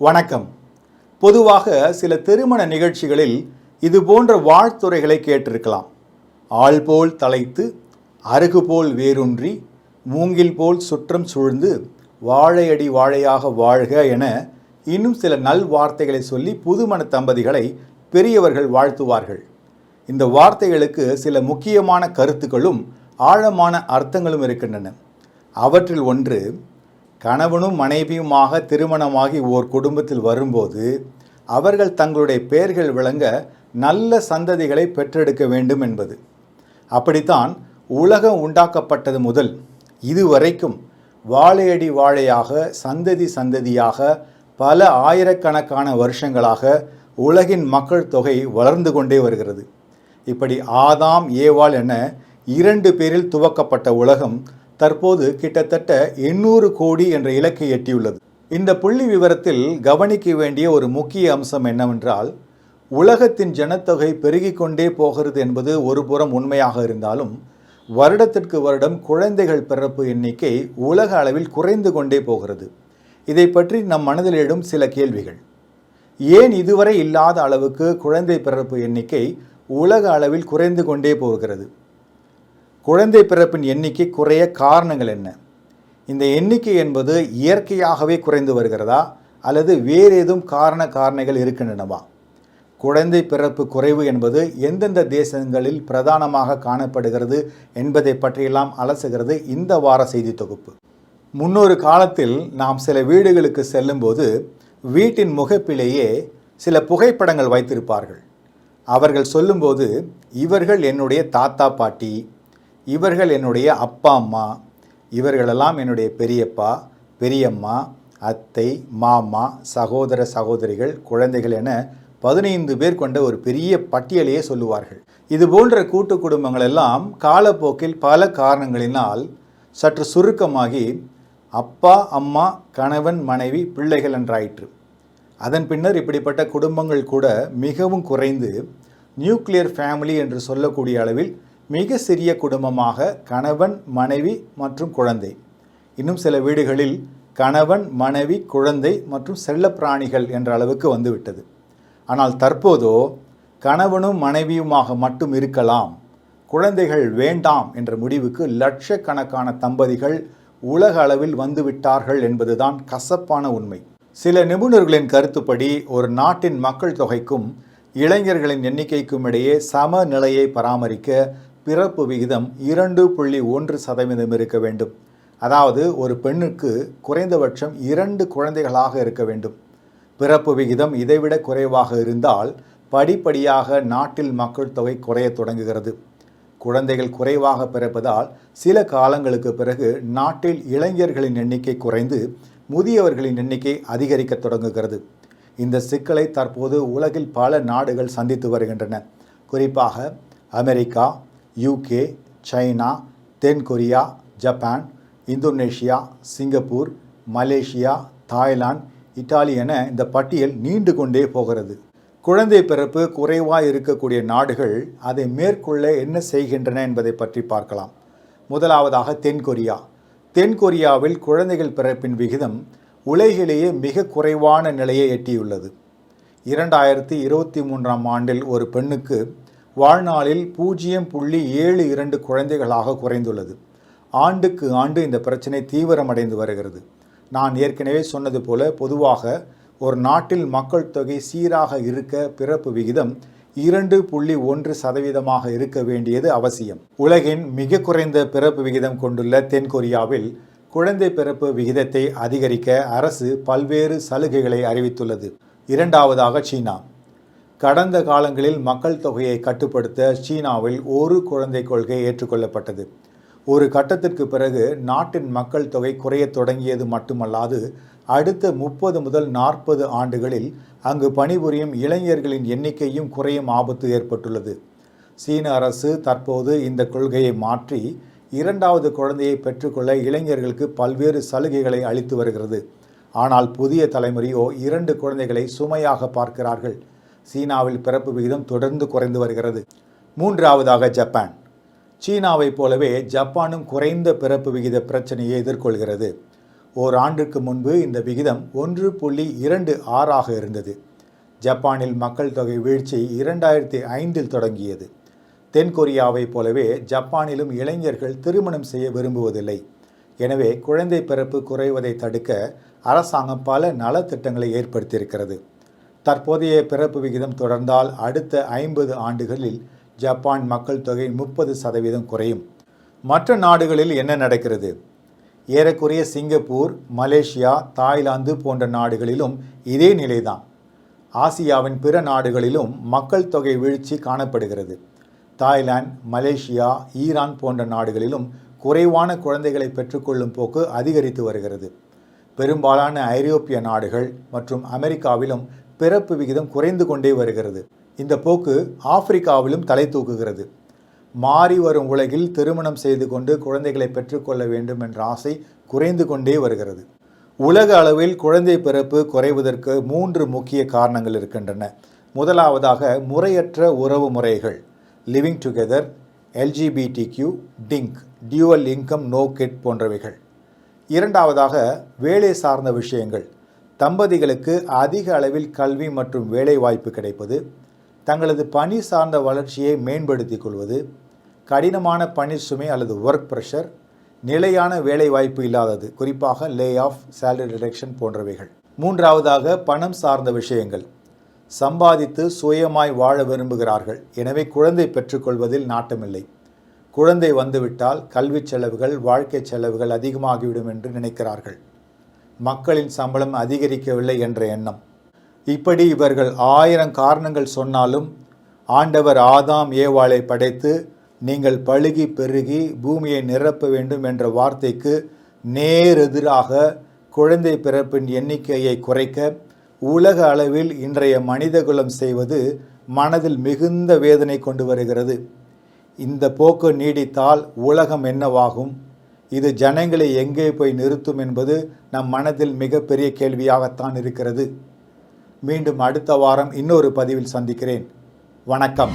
வணக்கம். பொதுவாக சில திருமண நிகழ்ச்சிகளில் இது போன்ற வாழ்த்துரைகளை கேட்டிருக்கலாம். ஆள் போல் தலைத்து, அருகு போல் வேரூன்றி, மூங்கில் போல் சுற்றம் சூழ்ந்து, வாழையடி வாழையாக வாழ்க என இன்னும் சில நல்வார்த்தைகளை சொல்லி புதுமண தம்பதிகளை பெரியவர்கள் வாழ்த்துவார்கள். இந்த வார்த்தைகளுக்கு சில முக்கியமான கருத்துக்களும் ஆழமான அர்த்தங்களும் இருக்கின்றன. அவற்றில் ஒன்று, கணவனும் மனைவியுமாக திருமணமாகி ஓர் குடும்பத்தில் வரும்போது அவர்கள் தங்களுடைய பெயர்கள் விளங்க நல்ல சந்ததிகளை பெற்றெடுக்க வேண்டும் என்பது. அப்படித்தான் உலகம் உண்டாக்கப்பட்டது முதல் இதுவரைக்கும் வாழையடி வாழையாக சந்ததி சந்ததியாக பல ஆயிரக்கணக்கான வருஷங்களாக உலகின் மக்கள் தொகை வளர்ந்து கொண்டே வருகிறது. இப்படி ஆதாம் ஏவாள் என 2 பேரில் துவக்கப்பட்ட உலகம் தற்போது கிட்டத்தட்ட 800 கோடி என்ற இலக்கை எட்டியுள்ளது. இந்த புள்ளி விவரத்தில் கவனிக்க வேண்டிய ஒரு முக்கிய அம்சம் என்னவென்றால், உலகத்தின் ஜனத்தொகை பெருகிக் கொண்டே போகிறது என்பது ஒரு புறம் உண்மையாக இருந்தாலும், வருடத்திற்கு வருடம் குழந்தைகள் பிறப்பு எண்ணிக்கை உலக அளவில் குறைந்து கொண்டே போகிறது. இதை பற்றி நம் மனதில் எழும் சில கேள்விகள். ஏன் இதுவரை இல்லாத அளவுக்கு குழந்தை பிறப்பு எண்ணிக்கை உலக அளவில் குறைந்து கொண்டே போகிறது? குழந்தை பிறப்பின் எண்ணிக்கை குறைய காரணங்கள் என்ன? இந்த எண்ணிக்கை என்பது இயற்கையாகவே குறைந்து வருகிறதா அல்லது வேறு ஏதும் காரணிகள் இருக்கின்றனவா? குழந்தை பிறப்பு குறைவு என்பது எந்தெந்த தேசங்களில் பிரதானமாக காணப்படுகிறது என்பதை பற்றியெல்லாம் அலசுகிறது இந்த வார செய்தி தொகுப்பு. முன்னொரு காலத்தில் நாம் சில வீடுகளுக்கு செல்லும்போது வீட்டின் முகப்பிலேயே சில புகைப்படங்கள் வைத்திருப்பார்கள். அவர்கள் சொல்லும்போது, இவர்கள் என்னுடைய தாத்தா பாட்டி, இவர்கள் என்னுடைய அப்பா அம்மா, இவர்களெல்லாம் என்னுடைய பெரியப்பா பெரியம்மா, அத்தை மாமா, சகோதர சகோதரிகள், குழந்தைகள் என 15 பேர் கொண்ட ஒரு பெரிய பட்டியலையே சொல்லுவார்கள். இது போன்ற கூட்டு குடும்பங்கள் எல்லாம் காலப்போக்கில் பல காரணங்களினால் சற்று சுருக்கமாகி அப்பா அம்மா கணவன் மனைவி பிள்ளைகள் என்றாயிற்று. அதன் பின்னர் இப்படிப்பட்ட குடும்பங்கள் கூட மிகவும் குறைந்து நியூக்ளியர் ஃபேமிலி என்று சொல்லக்கூடிய அளவில் மிக சிறிய குடும்பமாக கணவன் மனைவி மற்றும் குழந்தை, இன்னும் சில வீடுகளில் கணவன் மனைவி குழந்தை மற்றும் செல்லப்பிராணிகள் என்ற அளவுக்கு வந்துவிட்டது. ஆனால் தற்போதோ கணவனும் மனைவியுமாக மட்டும் இருக்கலாம், குழந்தைகள் வேண்டாம் என்ற முடிவுக்கு லட்சக்கணக்கான தம்பதிகள் உலக அளவில் வந்துவிட்டார்கள் என்பதுதான் கசப்பான உண்மை. சில நிபுணர்களின் கருத்துப்படி ஒரு நாட்டின் மக்கள் தொகைக்கும் இளைஞர்களின் எண்ணிக்கைக்கும் இடையே சமநிலையை பராமரிக்க பிறப்பு விகிதம் 2.1% இருக்க வேண்டும். அதாவது ஒரு பெண்ணுக்கு குறைந்தபட்சம் 2 குழந்தைகளாக இருக்க வேண்டும். பிறப்பு விகிதம் இதைவிட குறைவாக இருந்தால் படிப்படியாக நாட்டில் மக்கள் தொகை குறைய தொடங்குகிறது. குழந்தைகள் குறைவாக பிறப்பதால் சில காலங்களுக்கு பிறகு நாட்டில் இளைஞர்களின் எண்ணிக்கை குறைந்து முதியவர்களின் எண்ணிக்கை அதிகரிக்க தொடங்குகிறது. இந்த சிக்கலை தற்போது உலகில் பல நாடுகள் சந்தித்து வருகின்றன. குறிப்பாக அமெரிக்கா, UK, சைனா, தென்கொரியா, Japan, Indonesia, Singapore, Malaysia, Thailand, Italy என இந்த பட்டியல் நீண்டு கொண்டே போகிறது. குழந்தை பிறப்பு குறைவாக இருக்கக்கூடிய நாடுகள் அதை மேற்கொள்ள என்ன செய்கின்றன என்பதை பற்றி பார்க்கலாம். முதலாவதாக தென்கொரியா. தென்கொரியாவில் குழந்தைகள் பிறப்பின் விகிதம் உலகிலேயே மிக குறைவான நிலையை எட்டியுள்ளது. 2023ஆம் ஆண்டில் ஒரு பெண்ணுக்கு வாழ்நாளில் 0.72 குழந்தைகளாக குறைந்துள்ளது. ஆண்டுக்கு ஆண்டு இந்த பிரச்சனை தீவிரமடைந்து வருகிறது. நான் ஏற்கனவே சொன்னது போல, பொதுவாக ஒரு நாட்டில் மக்கள் தொகை சீராக இருக்க பிறப்பு விகிதம் 2.1% இருக்க வேண்டியது அவசியம். உலகின் மிக குறைந்த பிறப்பு விகிதம் கொண்டுள்ள தென்கொரியாவில் குழந்தை பிறப்பு விகிதத்தை அதிகரிக்க அரசு பல்வேறு சலுகைகளை அறிவித்துள்ளது. இரண்டாவதாக சீனா. கடந்த காலங்களில் மக்கள் தொகையை கட்டுப்படுத்த சீனாவில் ஒரு குழந்தை கொள்கை ஏற்றுக்கொள்ளப்பட்டது. ஒரு கட்டத்திற்கு பிறகு நாட்டின் மக்கள் தொகை குறைய தொடங்கியது மட்டுமல்லாது, அடுத்த 30 முதல் 40 ஆண்டுகளில் அங்கு பணிபுரியும் இளைஞர்களின் எண்ணிக்கையும் குறையும் ஆபத்து ஏற்பட்டுள்ளது. சீன அரசு தற்போது இந்த கொள்கையை மாற்றி 2வது குழந்தையை பெற்றுக்கொள்ள இளைஞர்களுக்கு பல்வேறு சலுகைகளை அளித்து வருகிறது. ஆனால் புதிய தலைமுறையோ 2 குழந்தைகளை சுமையாக பார்க்கிறார்கள். சீனாவில் பிறப்பு விகிதம் தொடர்ந்து குறைந்து வருகிறது. மூன்றாவதாக ஜப்பான். சீனாவைப் போலவே ஜப்பானும் குறைந்த பிறப்பு விகித பிரச்சனையை எதிர்கொள்கிறது. ஓராண்டுக்கு முன்பு இந்த விகிதம் 1.26 இருந்தது. ஜப்பானில் மக்கள் தொகை வீழ்ச்சி 2005இல் தொடங்கியது. தென்கொரியாவைப் போலவே ஜப்பானிலும் இளைஞர்கள் திருமணம் செய்ய விரும்புவதில்லை. எனவே குழந்தை பிறப்பு குறைவதை தடுக்க அரசாங்கம் பல நலத்திட்டங்களை ஏற்படுத்தியிருக்கிறது. தற்போதைய பிறப்பு விகிதம் தொடர்ந்தால் அடுத்த 50 ஆண்டுகளில் ஜப்பான் மக்கள் தொகை 30% குறையும். மற்ற நாடுகளில் என்ன நடக்கிறது? ஏறக்குறைய சிங்கப்பூர், மலேசியா, தாய்லாந்து போன்ற நாடுகளிலும் இதே நிலைதான். ஆசியாவின் பிற நாடுகளிலும் மக்கள் தொகை வீழ்ச்சி காணப்படுகிறது. தாய்லாந்து, மலேசியா, ஈரான் போன்ற நாடுகளிலும் குறைவான குழந்தைகளை பெற்றுக்கொள்ளும் போக்கு அதிகரித்து வருகிறது. பெரும்பாலான ஐரோப்பிய நாடுகள் மற்றும் அமெரிக்காவிலும் பிறப்பு விகிதம் குறைந்து கொண்டே வருகிறது. இந்த போக்கு ஆப்பிரிக்காவிலும் தலை தூக்குகிறது. மாறி வரும் உலகில் திருமணம் செய்து கொண்டு குழந்தைகளை பெற்றுக்கொள்ள வேண்டும் என்ற ஆசை குறைந்து கொண்டே வருகிறது. உலக அளவில் குழந்தை பிறப்பு குறைவதற்கு 3 முக்கிய காரணங்கள் இருக்கின்றன. முதலாவதாக முறையற்ற உறவு முறைகள், living together, LGBTQ, dink, dual income no kid போன்றவைகள். இரண்டாவதாக வேலை சார்ந்த விஷயங்கள், தம்பதிகளுக்கு அதிக அளவில் கல்வி மற்றும் வேலை வாய்ப்பு கிடைப்பது, தங்களது பணி சார்ந்த வளர்ச்சியை மேம்படுத்திக் கொள்வது, கடினமான பணி சுமை அல்லது ஒர்க் ப்ரெஷர், நிலையான வேலை வாய்ப்பு இல்லாதது, குறிப்பாக லே ஆஃப், சேலரி ரிடக்ஷன் போன்றவைகள். மூன்றாவதாக பணம் சார்ந்த விஷயங்கள், சம்பாதித்து சுயமாய் வாழ விரும்புகிறார்கள், எனவே குழந்தை பெற்றுக்கொள்வதில் நாட்டமில்லை. குழந்தை வந்துவிட்டால் கல்வி செலவுகள், வாழ்க்கை செலவுகள் அதிகமாகிவிடும் என்று நினைக்கிறார்கள். மக்களின் சம்பளம் அதிகரிக்கவில்லை என்ற எண்ணம். இப்படி இவர்கள் 1000 காரணங்கள் சொன்னாலும் ஆண்டவர் ஆதாம் ஏவாளை படைத்து நீங்கள் பலுகி பெருகி பூமியை நிரப்ப வேண்டும் என்ற வார்த்தைக்கு நேரெதிராக குழந்தை பிறப்பின் எண்ணிக்கையை குறைக்க உலக அளவில் இன்றைய மனிதகுலம் செய்வது மனதில் மிகுந்த வேதனை கொண்டு வருகிறது. இந்த போக்கு நீடித்தால் உலகம் என்னவாகும்? இது ஜனங்களை எங்கே போய் நிறுத்தும் என்பது நம் மனதில் மிகப்பெரிய கேள்வியாகத்தான் இருக்கிறது. மீண்டும் அடுத்த வாரம் இன்னொரு பதிவில் சந்திக்கிறேன். வணக்கம்.